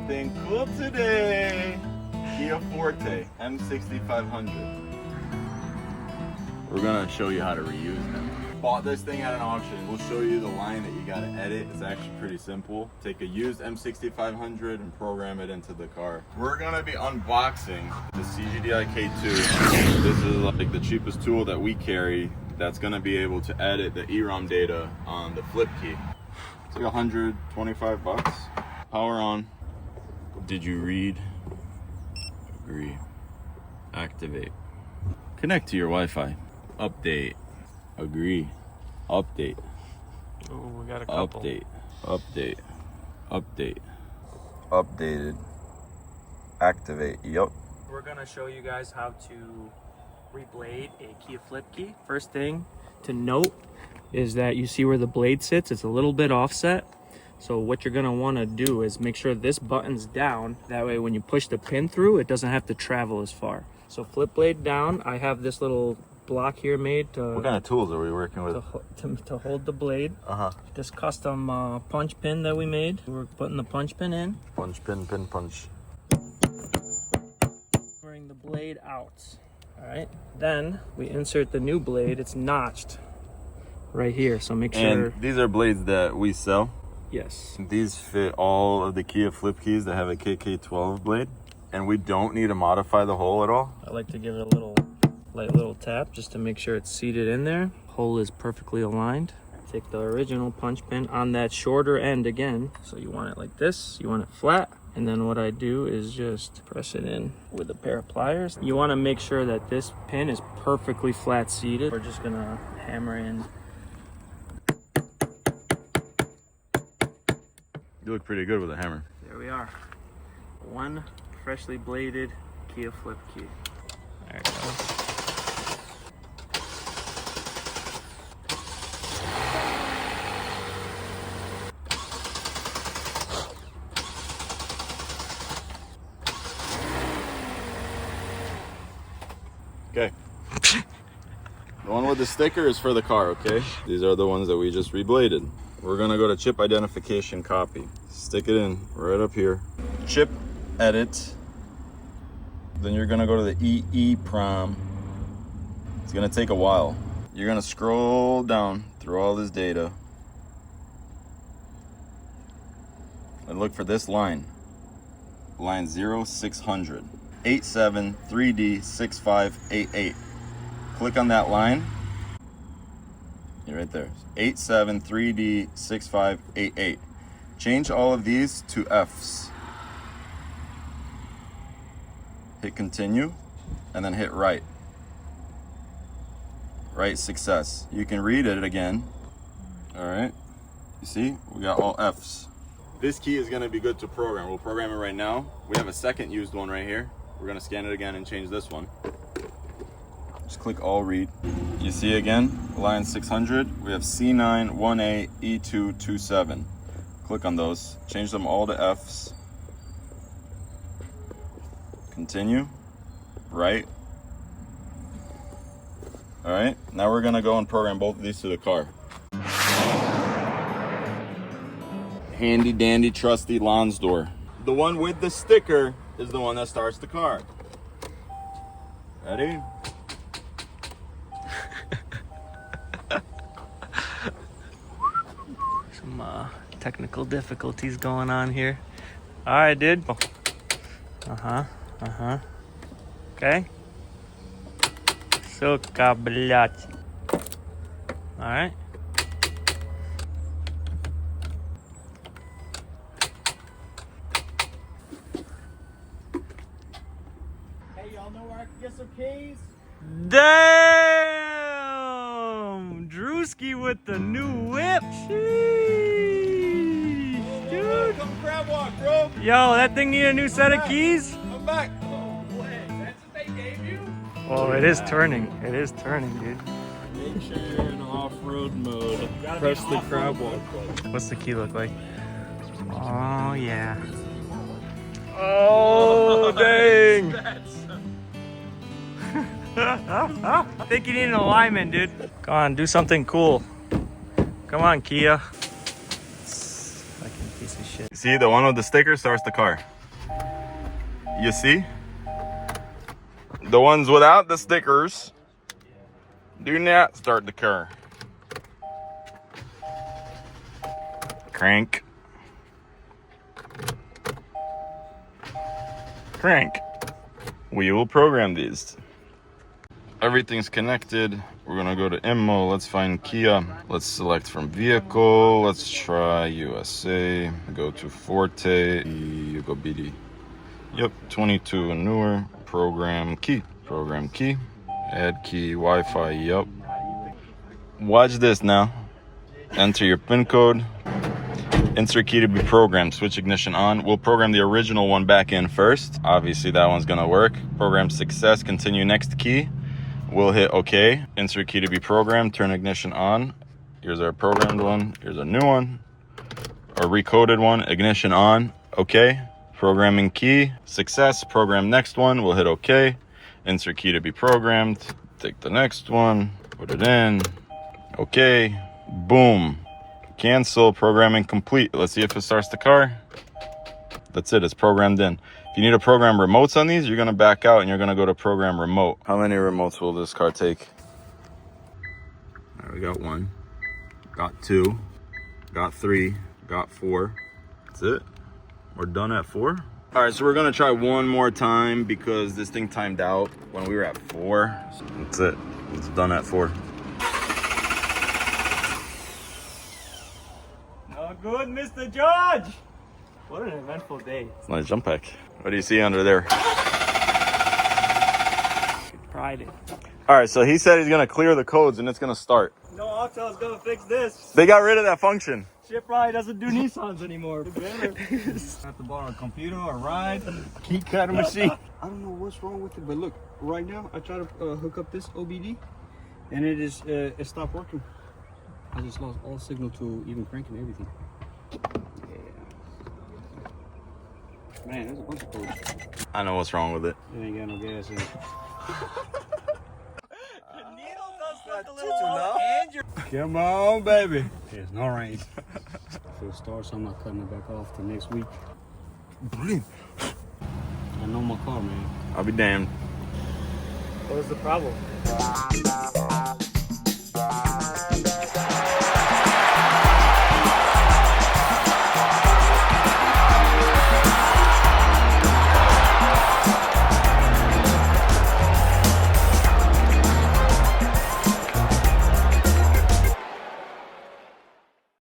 something cool today. Kia Forte M6500. We're gonna show you how to reuse them. Bought this thing at an auction. We'll show you the line that you gotta edit. It's actually pretty simple. Take a used M6500 and program it into the car. We're gonna be unboxing the CGDI K2. This is like the cheapest tool that we carry that's gonna be able to edit the EROM data on the flip key. It's like 125 bucks. Power on. Did you read? Agree. Activate. Connect to your Wi-Fi. Update. Agree. Update. Ooh, we got a couple. Update. Update. Update. Updated. Activate. Yup. We're gonna show you guys how to reblade a Kia flip key. First thing to note is that you see where the blade sits, it's a little bit offset. So what you're gonna wanna do is make sure this button's down. That way when you push the pin through, it doesn't have to travel as far. So flip blade down. I have this little block here made to... What kind of tools are we working with? To hold the blade. This custom punch pin that we made. We're putting the punch pin in. Punch, pin, punch. Bring the blade out. All right. Then we insert the new blade. It's notched right here. So make sure... And these are blades that we sell. Yes. These fit all of the Kia flip keys that have a KK12 blade. And we don't need to modify the hole at all. I like to give it a light little tap just to make sure it's seated in there. Hole is perfectly aligned. Take the original punch pin on that shorter end again. So you want it like this, you want it flat. And then what I do is just press it in with a pair of pliers. You want to make sure that this pin is perfectly flat seated. We're just gonna hammer in. You look pretty good with a hammer. There we are. One freshly bladed Kia flip key. There it goes. Okay. The one with the sticker is for the car, okay? These are the ones that we just rebladed. We're gonna go to chip identification copy. Stick it in right up here. Chip edit. Then you're gonna go to the EEPROM. It's gonna take a while. You're gonna scroll down through all this data and look for this line. Line 0600. 87-3D-6588. Click on that line. You're right there. 87-3D-6588. Change all of these to F's. Hit continue and then hit right. Right, success. You can read it again. All right. You see, we got all F's. This key is going to be good to program. We'll program it right now. We have a second used one right here. We're gonna scan it again and change this one. Just click all read. You see again, line 600, we have C9, 1A, E2, 27. Click on those, change them all to F's. Continue, right. All right, now we're gonna go and program both of these to the car. Handy dandy trusty Lonsdor. The one with the sticker is the one that starts the car. Ready? Some technical difficulties going on here. All right, dude. Okay. Сука, блядь. All right. Y'all know where I can get some keys? Damn! Drewski with the new whip. Sheesh, dude. Come crab walk, bro. Yo, that thing need a new set of keys? I'm back. Oh, boy. That's what they gave you? Oh, it is turning. It is turning, dude. Make sure you're in off-road mode. Press the crab walk button. What's the key look like? Oh, yeah. Oh, dang. I think you need an alignment, dude. Come on, do something cool. Come on, Kia. Fucking piece of shit. See, the one with the sticker starts the car. You see? The ones without the stickers do not start the car. Crank. Crank. We will program these. Everything's connected. We're gonna go to IMMO. Let's find Kia. Let's select from vehicle. Let's try USA. Go to Forte. You go BD. Yep, 22 and newer. Program key. Program key. Add key. Wi-Fi. Yep. Watch this now. Enter your PIN code. Insert key to be programmed. Switch ignition on. We'll program the original one back in first. Obviously that one's gonna work. Program success. Continue next key. We'll hit OK. Insert key to be programmed. Turn ignition on. Here's our programmed one. Here's a new one. Our recoded one. Ignition on. OK. Programming key. Success. Program next one. We'll hit OK. Insert key to be programmed. Take the next one. Put it in. OK. Boom. Cancel. Programming complete. Let's see if it starts the car. That's it. It's programmed in. If you need to program remotes on these, you're going to back out and you're going to go to program remote. How many remotes will this car take? All right, we got 1. Got 2. Got 3. Got 4. That's it. We're done at 4. All right, so we're going to try one more time because this thing timed out when we were at 4. So that's it. It's done at 4. Not good, Mr. Judge. What an eventful day. It's a nice jump pack. What do you see under there? Tried it. All right, so he said he's going to clear the codes and it's going to start. No, Octel's gonna fix this. They got rid of that function. Shit probably doesn't do Nissans anymore. Have to borrow a computer, a ride, key cutter machine. I don't know what's wrong with it, but look, right now I try to hook up this OBD, and it stopped working. I just lost all signal to even cranking everything. Yeah. Man, there's a bunch of codes. I know what's wrong with it. It ain't got no gas in it. The needle does look a little off, and you're... Come on, baby. There's no range. If it starts, I'm not cutting it back off till next week. I know my car, man. I'll be damned. What was the problem?